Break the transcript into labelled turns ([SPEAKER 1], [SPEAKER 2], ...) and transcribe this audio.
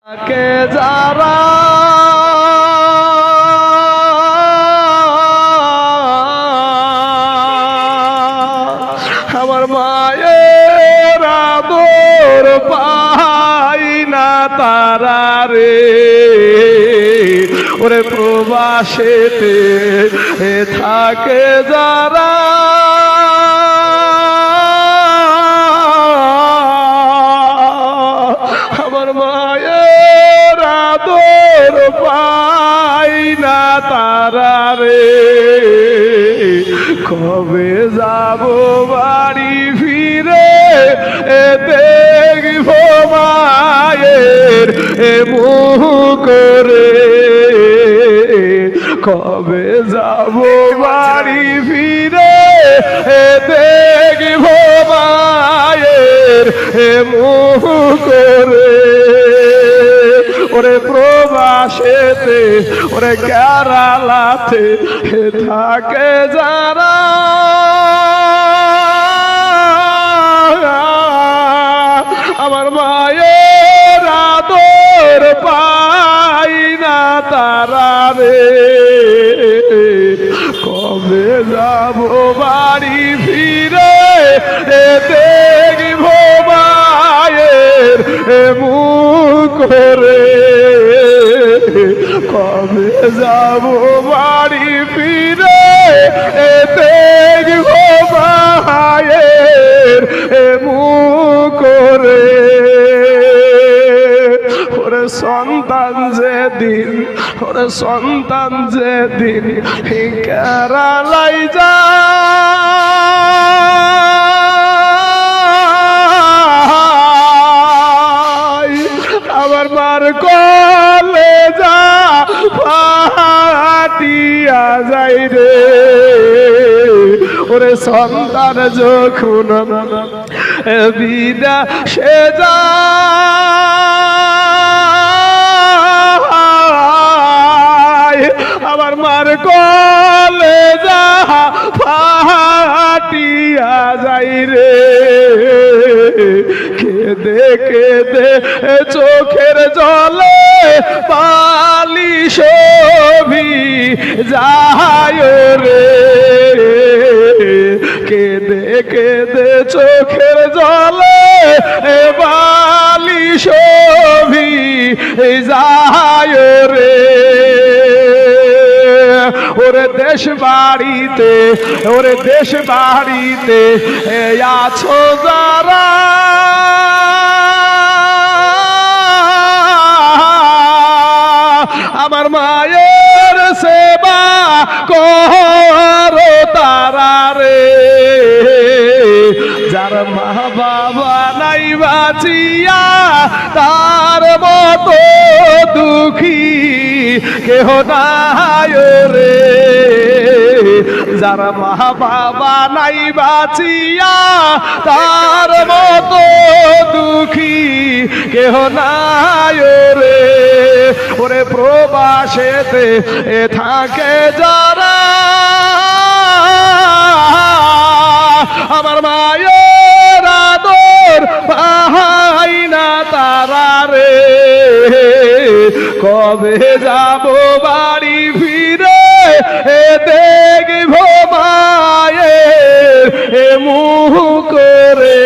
[SPEAKER 1] কে যারা আমার মায়ের আদর পাই না তারা রে, ওরে প্রবাসেতে থাকে যারা আমার মায়ের আদর পাই না তারা রে, কবে যাব বাড়ি ফিরে দেখব মায়ের মুখ করে, কবে যাব বাড়ি ফিরে দেখব মায়ের মুখ করে, ওরে প্রবাসেতে ওরে কেরালাতে থাকে যারা আমার মায়ের আদর পাই না তারা রে, কবে যাব বাড়ি ফিরে দেখব মায়ের মুখ করে, কবে যাব বাড়ি ফিরে দেখব মায়ের মুখ করে, ওরে সন্তান যেদিন ওরে সন্তান যেদিন কেরালাই যায় আমার মার কলে যা ফাটিয়া যাই রে, ওরে সন্তান যখন বিনা সে যায় আমার মার কলে যা ফাটিয়া যাই রে, কেঁদে কেঁদে চোখের জলে বালি শোভি যায় রে, কেঁদে কেঁদে চোখের জলে বালি শোভি যায় রে, ওরে দেশ বাড়িতে ওরে দেশ বাড়িতে আছো যারা আমার মায়ের সেবা করো তারা রে, যার মা বাবা নাই বাঁচিয়া তার মতো দুঃখী কেহ নাই রে, যার মা বাবা নাই বাঁচিয়া তার মতো দুঃখী কেহ নাই রে, ওরে প্রবাসেতে থাকে যারা আমার মায়ের আদর পাই না তারা রে, কবে যাব বাড়ি ফিরে দেখব মায়ের মুখ করে।